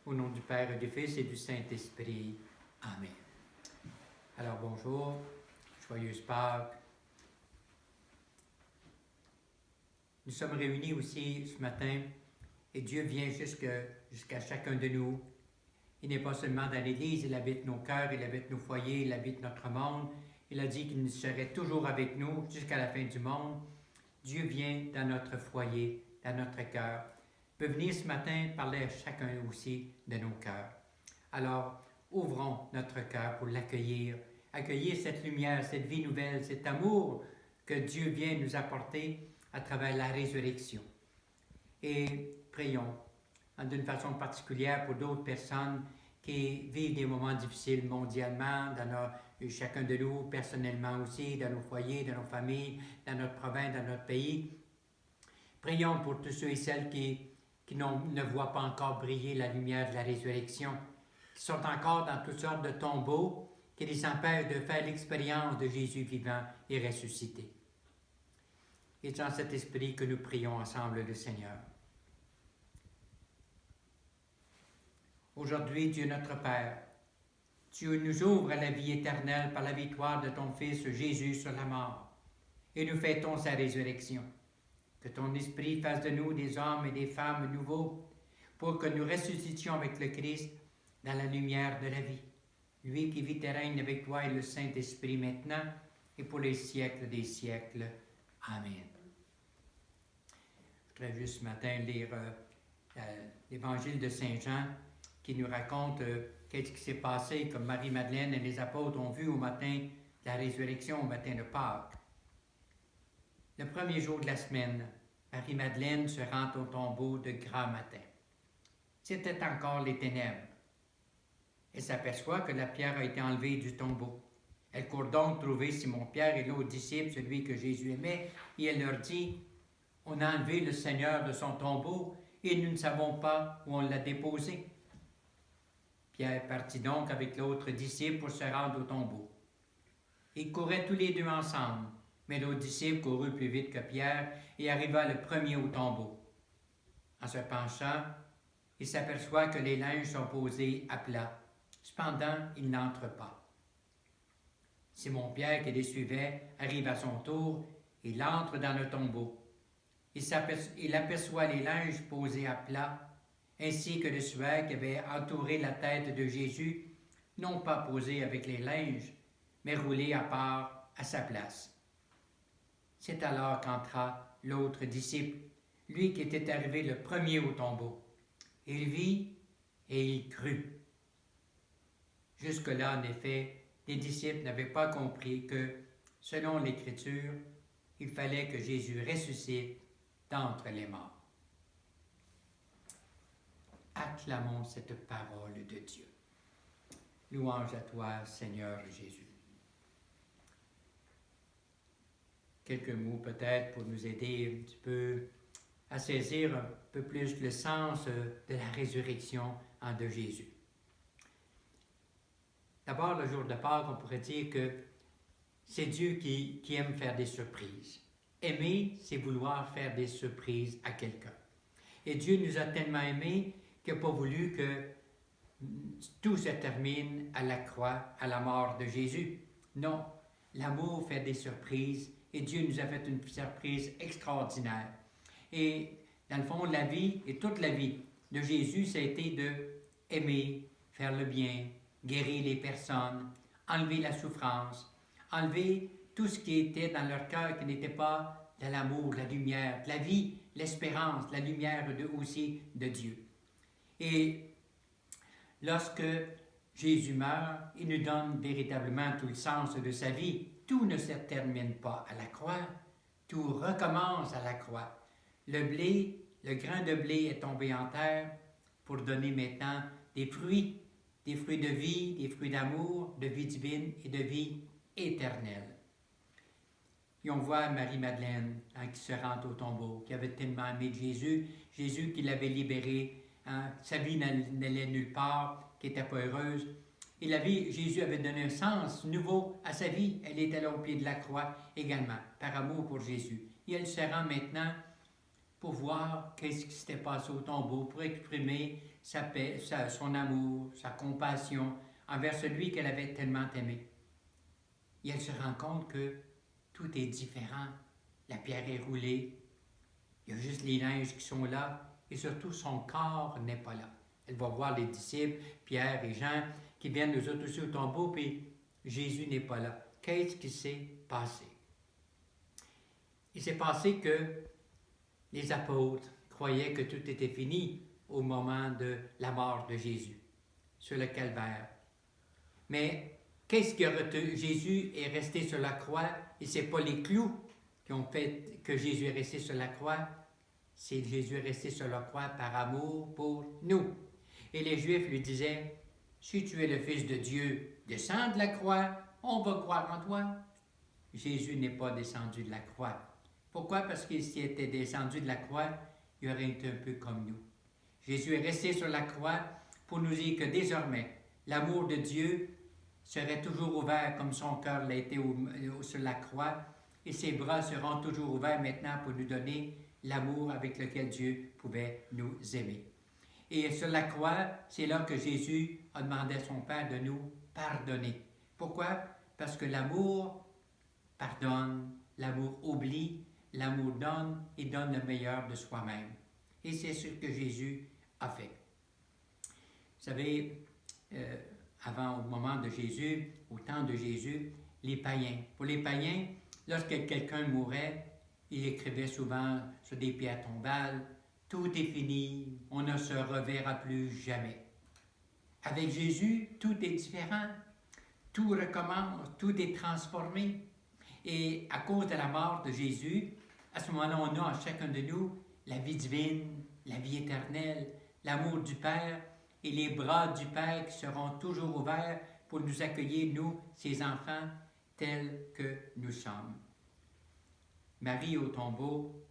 Au nom du Père et du Fils et du Saint-Esprit. Amen. Alors bonjour, joyeuse Pâques. Nous sommes réunis aussi ce matin et Dieu vient jusqu'à chacun de nous. Il n'est pas seulement dans l'Église, il habite nos cœurs, il habite nos foyers, il habite notre monde. Il a dit qu'il serait toujours avec nous jusqu'à la fin du monde. Dieu vient dans notre foyer, dans notre cœur. Il peut venir ce matin parler à chacun aussi de nos cœurs. Alors, ouvrons notre cœur pour l'accueillir, accueillir cette lumière, cette vie nouvelle, cet amour que Dieu vient nous apporter à travers la résurrection. Et prions d'une façon particulière pour d'autres personnes qui vivent des moments difficiles mondialement, chacun de nous personnellement aussi, dans nos foyers, dans nos familles, dans notre province, dans notre pays. Prions pour tous ceux et celles qui ne voient pas encore briller la lumière de la résurrection, qui sont encore dans toutes sortes de tombeaux, qui les empêchent de faire l'expérience de Jésus vivant et ressuscité. Et c'est dans cet esprit que nous prions ensemble le Seigneur. Aujourd'hui, Dieu notre Père, tu nous ouvres à la vie éternelle par la victoire de ton Fils Jésus sur la mort, et nous fêtons sa résurrection. Que ton esprit fasse de nous des hommes et des femmes nouveaux, pour que nous ressuscitions avec le Christ dans la lumière de la vie. Lui qui vit et règne avec toi et le Saint-Esprit maintenant et pour les siècles des siècles. Amen. Je voudrais juste ce matin lire l'évangile de Saint Jean qui nous raconte qu'est-ce qui s'est passé, comme Marie-Madeleine et les apôtres ont vu au matin de la résurrection, au matin de Pâques. Le premier jour de la semaine, Marie-Madeleine se rend au tombeau de grand matin. C'était encore les ténèbres. Elle s'aperçoit que la pierre a été enlevée du tombeau. Elle court donc trouver Simon-Pierre et l'autre disciple, celui que Jésus aimait, et elle leur dit, « On a enlevé le Seigneur de son tombeau et nous ne savons pas où on l'a déposé. » Pierre partit donc avec l'autre disciple pour se rendre au tombeau. Ils couraient tous les deux ensemble, mais l'autre disciple courut plus vite que Pierre et arriva le premier au tombeau. En se penchant, il s'aperçoit que les linges sont posés à plat. Cependant, il n'entre pas. Simon-Pierre, qui les suivait, arrive à son tour. Il entre dans le tombeau. Il aperçoit les linges posés à plat, ainsi que le suaire qui avait entouré la tête de Jésus, non pas posé avec les linges, mais roulé à part à sa place. C'est alors qu'entra l'autre disciple, lui qui était arrivé le premier au tombeau. Il vit et il crut. Jusque-là, en effet, les disciples n'avaient pas compris que, selon l'Écriture, il fallait que Jésus ressuscite d'entre les morts. Acclamons cette parole de Dieu. Louange à toi, Seigneur Jésus. Quelques mots peut-être pour nous aider un petit peu à saisir un peu plus le sens de la résurrection de Jésus. D'abord, le jour de Pâques, on pourrait dire que c'est Dieu qui aime faire des surprises. Aimer, c'est vouloir faire des surprises à quelqu'un. Et Dieu nous a tellement aimés qu'il n'a pas voulu que tout se termine à la croix, à la mort de Jésus. Non, l'amour fait des surprises et Dieu nous a fait une surprise extraordinaire. Et dans le fond, la vie et toute la vie de Jésus, ça a été d'aimer, faire le bien, guérir les personnes, enlever la souffrance, enlever tout ce qui était dans leur cœur qui n'était pas de l'amour, de la lumière, de la vie, l'espérance, la lumière aussi de Dieu. Et lorsque Jésus meurt, il nous donne véritablement tout le sens de sa vie. Tout ne se termine pas à la croix, tout recommence à la croix. Le blé, le grain de blé est tombé en terre pour donner maintenant des fruits de vie, des fruits d'amour, de vie divine et de vie éternelle. Et on voit Marie-Madeleine qui se rend au tombeau, qui avait tellement aimé Jésus, Jésus qui l'avait libéré, sa vie n'allait nulle part, qui n'était pas heureuse. Et Jésus avait donné un sens nouveau à sa vie. Elle était là au pied de la croix également, par amour pour Jésus. Et elle se rend maintenant pour voir qu'est-ce qui s'était passé au tombeau, pour exprimer sa paix, son amour, sa compassion envers celui qu'elle avait tellement aimé. Et elle se rend compte que tout est différent. La pierre est roulée, il y a juste les neiges qui sont là, et surtout son corps n'est pas là. Elle va voir les disciples, Pierre et Jean, qui viennent nous autres aussi au tombeau, puis Jésus n'est pas là. Qu'est-ce qui s'est passé? Il s'est passé que les apôtres croyaient que tout était fini au moment de la mort de Jésus, sur le calvaire. Mais qu'est-ce qui a retenu? Jésus est resté sur la croix, et ce n'est pas les clous qui ont fait que Jésus est resté sur la croix, c'est Jésus est resté sur la croix par amour pour nous. Et les Juifs lui disaient, si tu es le Fils de Dieu, descends de la croix, on va croire en toi. Jésus n'est pas descendu de la croix. Pourquoi? Parce qu'il s'il était descendu de la croix, il aurait été un peu comme nous. Jésus est resté sur la croix pour nous dire que désormais, l'amour de Dieu serait toujours ouvert comme son cœur l'a été sur la croix, et ses bras seront toujours ouverts maintenant pour nous donner l'amour avec lequel Dieu pouvait nous aimer. Et sur la croix, c'est là que Jésus a demandé à son Père de nous pardonner. Pourquoi? Parce que l'amour pardonne, l'amour oublie, l'amour donne et donne le meilleur de soi-même. Et c'est ce que Jésus a fait. Vous savez, avant, au moment de Jésus, au temps de Jésus, les païens. Pour les païens, lorsque quelqu'un mourait, il écrivait souvent sur des pierres tombales, « Tout est fini, on ne se reverra plus jamais. » Avec Jésus, tout est différent. Tout recommence, tout est transformé. Et à cause de la mort de Jésus, à ce moment-là, on a en chacun de nous la vie divine, la vie éternelle, l'amour du Père et les bras du Père qui seront toujours ouverts pour nous accueillir, nous, ses enfants, tels que nous sommes. Marie au tombeau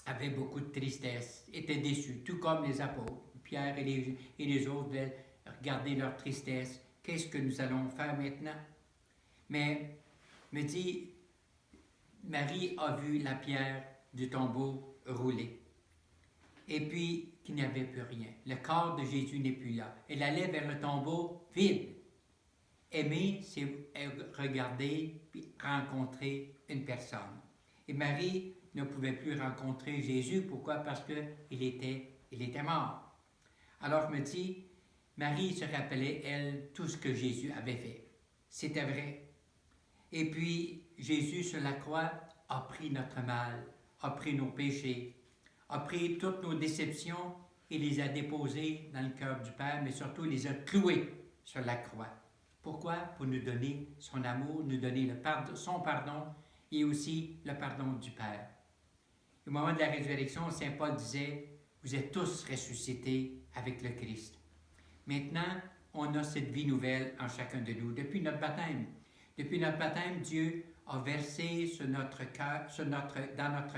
avait beaucoup de tristesse, était déçue, tout comme les apôtres. Pierre et les autres devaient regarder leur tristesse. Qu'est-ce que nous allons faire maintenant? Mais, me dit, Marie a vu la pierre du tombeau rouler. Et puis, qu'il n'y avait plus rien. Le corps de Jésus n'est plus là. Elle allait vers le tombeau vide. Aimer, c'est regarder puis rencontrer une personne. Et Marie ne pouvait plus rencontrer Jésus. Pourquoi? Parce qu'il était mort. Alors, je me dis, Marie se rappelait, elle, tout ce que Jésus avait fait. C'était vrai. Et puis, Jésus sur la croix a pris notre mal, a pris nos péchés, a pris toutes nos déceptions et les a déposées dans le cœur du Père, mais surtout les a clouées sur la croix. Pourquoi? Pour nous donner son amour, nous donner son pardon et aussi le pardon du Père. Au moment de la résurrection, Saint Paul disait, « Vous êtes tous ressuscités avec le Christ. » Maintenant, on a cette vie nouvelle en chacun de nous depuis notre baptême. Depuis notre baptême, Dieu a versé dans notre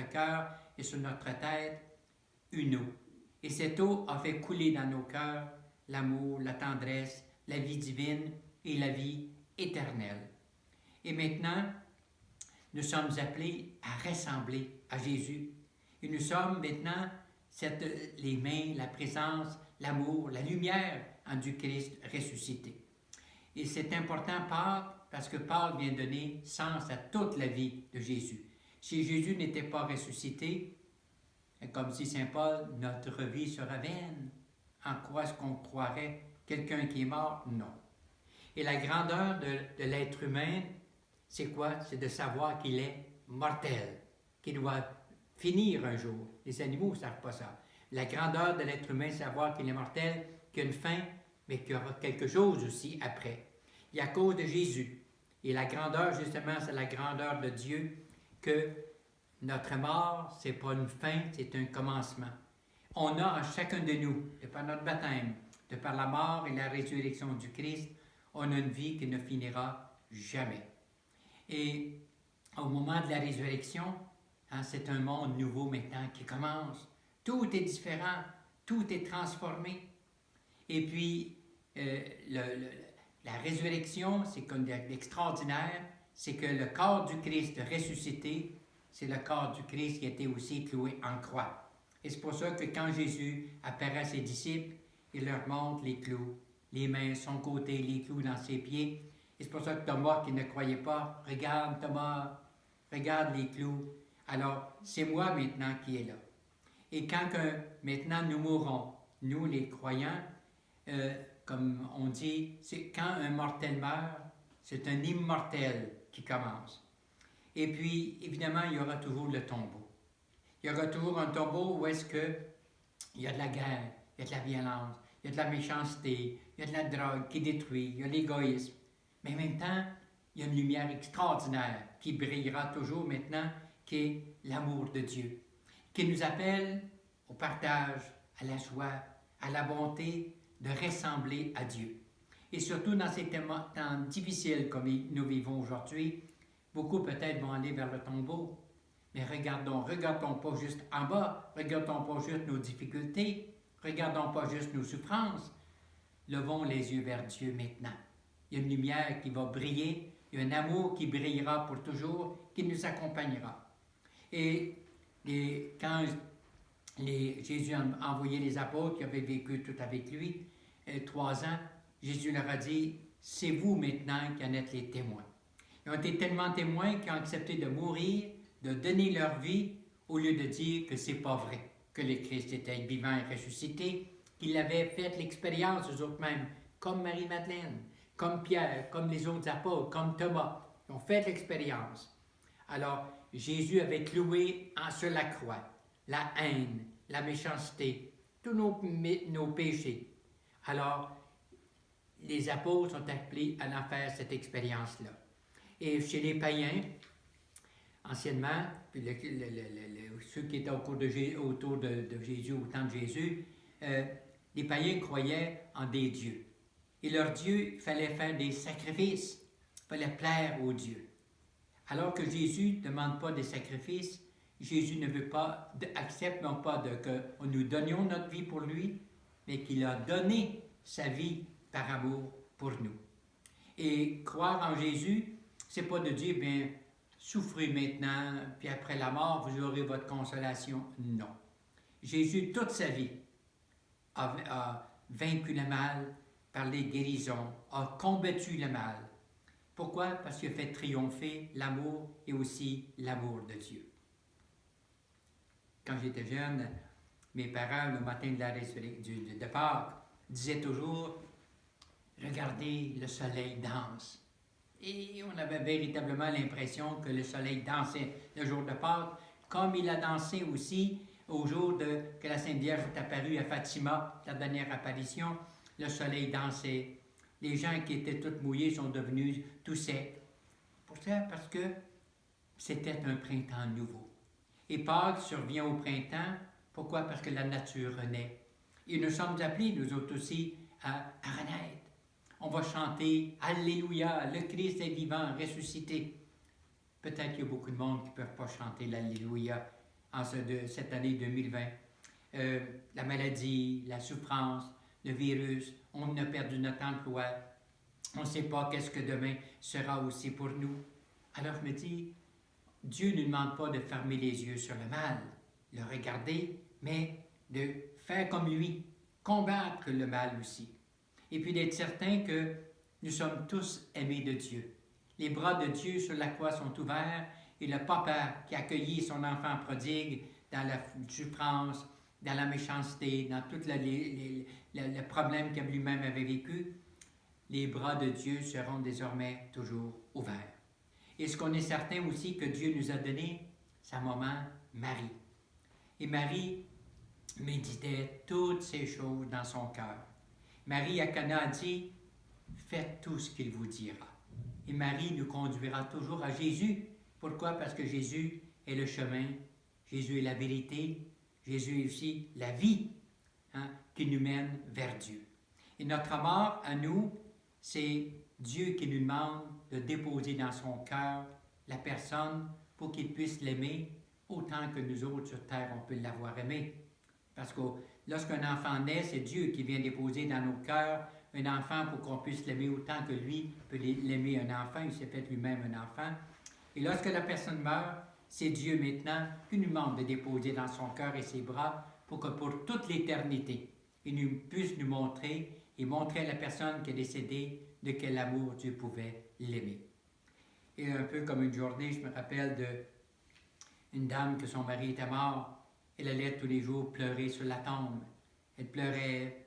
cœur et sur notre tête une eau. Et cette eau a fait couler dans nos cœurs l'amour, la tendresse, la vie divine et la vie éternelle. Et maintenant, nous sommes appelés à ressembler à Jésus. Et nous sommes maintenant les mains, la présence, l'amour, la lumière du Christ ressuscité. Et c'est important, parce que Paul vient donner sens à toute la vie de Jésus. Si Jésus n'était pas ressuscité, comme dit Saint Paul, notre vie sera vaine. En quoi est-ce qu'on croirait quelqu'un qui est mort? Non. Et la grandeur de l'être humain, c'est quoi? C'est de savoir qu'il est mortel, qu'il doit finir un jour. Les animaux ne savent pas ça. La grandeur de l'être humain, c'est savoir qu'il est mortel, qu'il y a une fin, mais qu'il y aura quelque chose aussi après. Et à cause de Jésus, et la grandeur, justement, c'est la grandeur de Dieu, que notre mort, ce n'est pas une fin, c'est un commencement. On a en chacun de nous, de par notre baptême, de par la mort et la résurrection du Christ, on a une vie qui ne finira jamais. Et au moment de la résurrection, c'est un monde nouveau maintenant qui commence. Tout est différent, tout est transformé. Et puis, la résurrection, c'est comme l'extraordinaire, c'est que le corps du Christ ressuscité, c'est le corps du Christ qui a été aussi cloué en croix. Et c'est pour ça que quand Jésus apparaît à ses disciples, il leur montre les clous, les mains, son côté, les clous dans ses pieds. Et c'est pour ça que Thomas, qui ne croyait pas, regarde Thomas, regarde les clous. Alors, c'est moi maintenant qui est là. Et quand maintenant nous mourrons, nous les croyants, comme on dit, c'est quand un mortel meurt, c'est un immortel qui commence. Et puis, évidemment, il y aura toujours le tombeau. Il y aura toujours un tombeau où est-ce que il y a de la guerre, il y a de la violence, il y a de la méchanceté, il y a de la drogue qui détruit, il y a l'égoïsme. Mais en même temps, il y a une lumière extraordinaire qui brillera toujours maintenant, qui est l'amour de Dieu, qui nous appelle au partage, à la joie, à la bonté de ressembler à Dieu. Et surtout dans ces temps difficiles comme nous vivons aujourd'hui, beaucoup peut-être vont aller vers le tombeau. Mais regardons pas juste en bas, regardons pas juste nos difficultés, regardons pas juste nos souffrances. Levons les yeux vers Dieu maintenant. Il y a une lumière qui va briller, il y a un amour qui brillera pour toujours, qui nous accompagnera. Et quand Jésus a envoyé les apôtres qui avaient vécu tout avec lui, 3 ans, Jésus leur a dit, c'est vous maintenant qui en êtes les témoins. Ils ont été tellement témoins qu'ils ont accepté de mourir, de donner leur vie, au lieu de dire que c'est pas vrai, que le Christ était vivant et ressuscité, qu'ils avaient fait l'expérience eux autres mêmes, comme Marie-Madeleine, comme Pierre, comme les autres apôtres, comme Thomas. Ils ont fait l'expérience. Alors, Jésus avait cloué sur la croix la haine, la méchanceté, tous nos péchés. Alors, les apôtres sont appelés à en faire cette expérience-là. Et chez les païens, anciennement, puis ceux qui étaient autour de Jésus, au temps de Jésus, les païens croyaient en des dieux. Et leur Dieu, il fallait faire des sacrifices, il fallait plaire aux dieux. Alors que Jésus ne demande pas des sacrifices, Jésus ne veut pas, accepte non pas que nous donnions notre vie pour lui, mais qu'il a donné sa vie par amour pour nous. Et croire en Jésus, c'est pas de dire, bien, souffrez maintenant, puis après la mort, vous aurez votre consolation. Non. Jésus, toute sa vie, a vaincu le mal par les guérisons, a combattu le mal. Pourquoi? Parce qu'il a fait triompher l'amour et aussi l'amour de Dieu. Quand j'étais jeune, mes parents, le matin de Pâques, disaient toujours « Regardez, le soleil danse ». Et on avait véritablement l'impression que le soleil dansait le jour de Pâques, comme il a dansé aussi au jour que la Sainte Vierge est apparue à Fatima, la dernière apparition, le soleil dansait. Les gens qui étaient tous mouillés sont devenus tout secs. Pourquoi? Parce que c'était un printemps nouveau. Et Pâques survient au printemps. Pourquoi? Parce que la nature renaît. Et nous sommes appelés, nous autres aussi, à renaître. On va chanter « Alléluia, le Christ est vivant, ressuscité ». Peut-être qu'il y a beaucoup de monde qui ne peuvent pas chanter l'Alléluia en cette année 2020. La maladie, la souffrance, le virus, on a perdu notre emploi. On ne sait pas qu'est-ce que demain sera aussi pour nous. Alors je me dis, Dieu ne nous demande pas de fermer les yeux sur le mal, le regarder, mais de faire comme lui, combattre le mal aussi. Et puis d'être certain que nous sommes tous aimés de Dieu. Les bras de Dieu sur la croix sont ouverts et le papa qui a accueilli son enfant prodigue dans la souffrance, dans la méchanceté, dans tout le problème qu'il lui-même avait vécu, les bras de Dieu seront désormais toujours ouverts. Et ce qu'on est certain aussi que Dieu nous a donné, sa maman Marie. Et Marie méditait toutes ces choses dans son cœur. Marie à Cana a dit, faites tout ce qu'il vous dira. Et Marie nous conduira toujours à Jésus. Pourquoi? Parce que Jésus est le chemin, Jésus est la vérité, Jésus est aussi la vie qui nous mène vers Dieu. Et notre mort à nous, c'est Dieu qui nous demande de déposer dans son cœur la personne pour qu'il puisse l'aimer autant que nous autres sur terre, on peut l'avoir aimé. Parce que lorsqu'un enfant naît, c'est Dieu qui vient déposer dans nos cœurs un enfant pour qu'on puisse l'aimer autant que lui peut l'aimer un enfant. Il s'est fait lui-même un enfant. Et lorsque la personne meurt, c'est Dieu maintenant qui nous demande de déposer dans son cœur et ses bras pour que pour toute l'éternité, et puisse nous montrer et montrer à la personne qui est décédée de quel amour Dieu pouvait l'aimer. Et un peu comme une journée, je me rappelle d'une dame que son mari était mort. Elle allait tous les jours pleurer sur la tombe. Elle pleurait.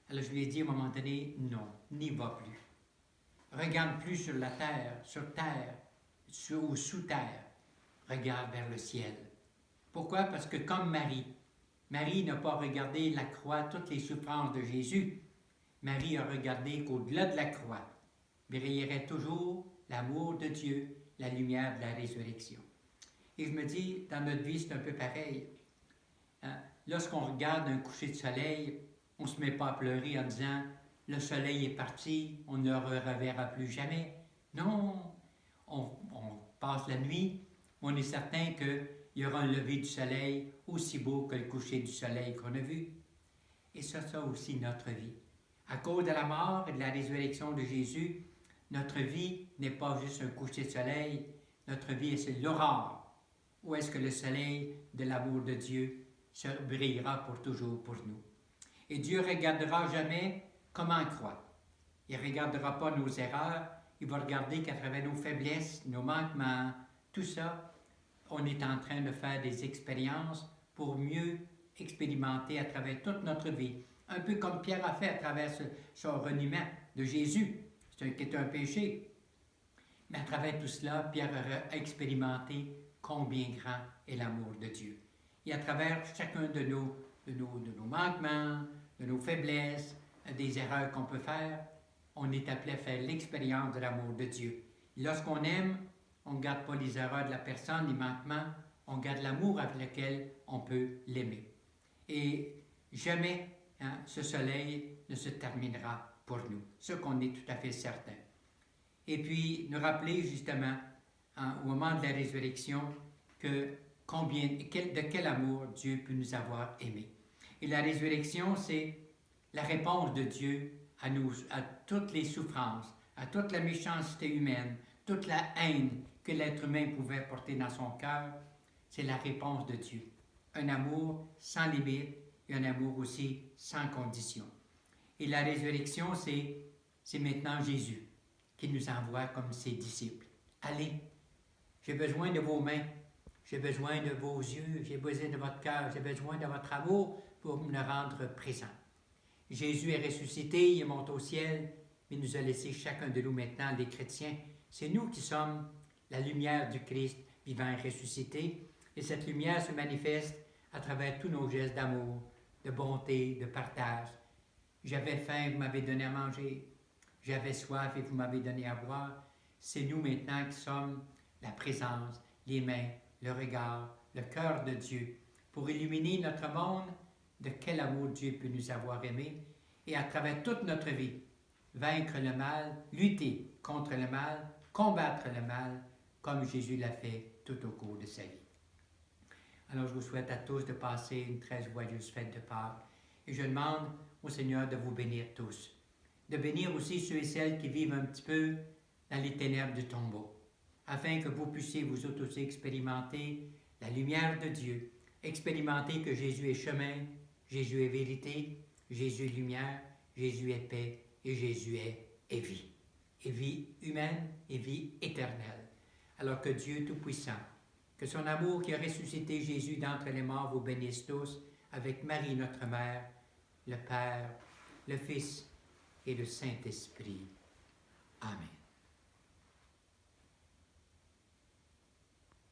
Alors je lui ai dit à un moment donné, non, n'y va plus. Regarde plus sur la terre, ou sous terre. Regarde vers le ciel. Pourquoi? Parce que comme Marie n'a pas regardé la croix, toutes les souffrances de Jésus. Marie a regardé qu'au-delà de la croix, brillerait toujours l'amour de Dieu, la lumière de la résurrection. Et je me dis, dans notre vie, c'est un peu pareil. Lorsqu'on regarde un coucher de soleil, on ne se met pas à pleurer en disant « le soleil est parti, on ne le reverra plus jamais ». Non, on passe la nuit, on est certain qu'il y aura un lever du soleil aussi beau que le coucher du soleil qu'on a vu. Et ça aussi notre vie. À cause de la mort et de la résurrection de Jésus, notre vie n'est pas juste un coucher de soleil, notre vie c'est l'aurore. Où est-ce que le soleil de l'amour de Dieu brillera pour toujours pour nous. Et Dieu ne regardera jamais comment on croit. Il ne regardera pas nos erreurs, il va regarder qu'à travers nos faiblesses, nos manquements, tout ça, on est en train de faire des expériences pour mieux expérimenter à travers toute notre vie. Un peu comme Pierre a fait à travers son reniement de Jésus, qui était un péché. Mais à travers tout cela, Pierre a expérimenté combien grand est l'amour de Dieu. Et à travers chacun de nos manquements, de nos faiblesses, des erreurs qu'on peut faire, on est appelé à faire l'expérience de l'amour de Dieu. Et lorsqu'on aime, on ne garde pas les erreurs de la personne, les manquements, on garde l'amour avec lequel on peut l'aimer. Et jamais ce soleil ne se terminera pour nous, ce qu'on est tout à fait certain. Et puis, nous rappeler justement, au moment de la résurrection, de quel amour Dieu peut nous avoir aimés. Et la résurrection, c'est la réponse de Dieu à toutes les souffrances, à toute la méchanceté humaine, toute la haine que l'être humain pouvait porter dans son cœur. C'est la réponse de Dieu. Un amour sans limite et un amour aussi sans condition. Et la résurrection, c'est maintenant Jésus qui nous envoie comme ses disciples. Allez, j'ai besoin de vos mains, j'ai besoin de vos yeux, j'ai besoin de votre cœur, j'ai besoin de votre amour pour me rendre présent. Jésus est ressuscité, il est monté au ciel, mais il nous a laissé chacun de nous maintenant, les chrétiens. C'est nous qui sommes la lumière du Christ vivant et ressuscité. Et cette lumière se manifeste à travers tous nos gestes d'amour, de bonté, de partage. J'avais faim, vous m'avez donné à manger. J'avais soif et vous m'avez donné à boire. C'est nous maintenant qui sommes la présence, les mains, le regard, le cœur de Dieu pour illuminer notre monde de quel amour Dieu peut nous avoir aimés et à travers toute notre vie, vaincre le mal, lutter contre le mal, combattre le mal comme Jésus l'a fait tout au cours de sa vie. Alors je vous souhaite à tous de passer une très joyeuse fête de Pâques et je demande au Seigneur de vous bénir tous, de bénir aussi ceux et celles qui vivent un petit peu dans les ténèbres du tombeau, afin que vous puissiez vous aussi expérimenter la lumière de Dieu, expérimenter que Jésus est chemin, Jésus est vérité, Jésus est lumière, Jésus est paix et Jésus est vie. Et vie humaine et vie éternelle. Alors que Dieu Tout-Puissant, que son amour qui a ressuscité Jésus d'entre les morts vous bénisse tous, avec Marie notre Mère, le Père, le Fils et le Saint-Esprit. Amen.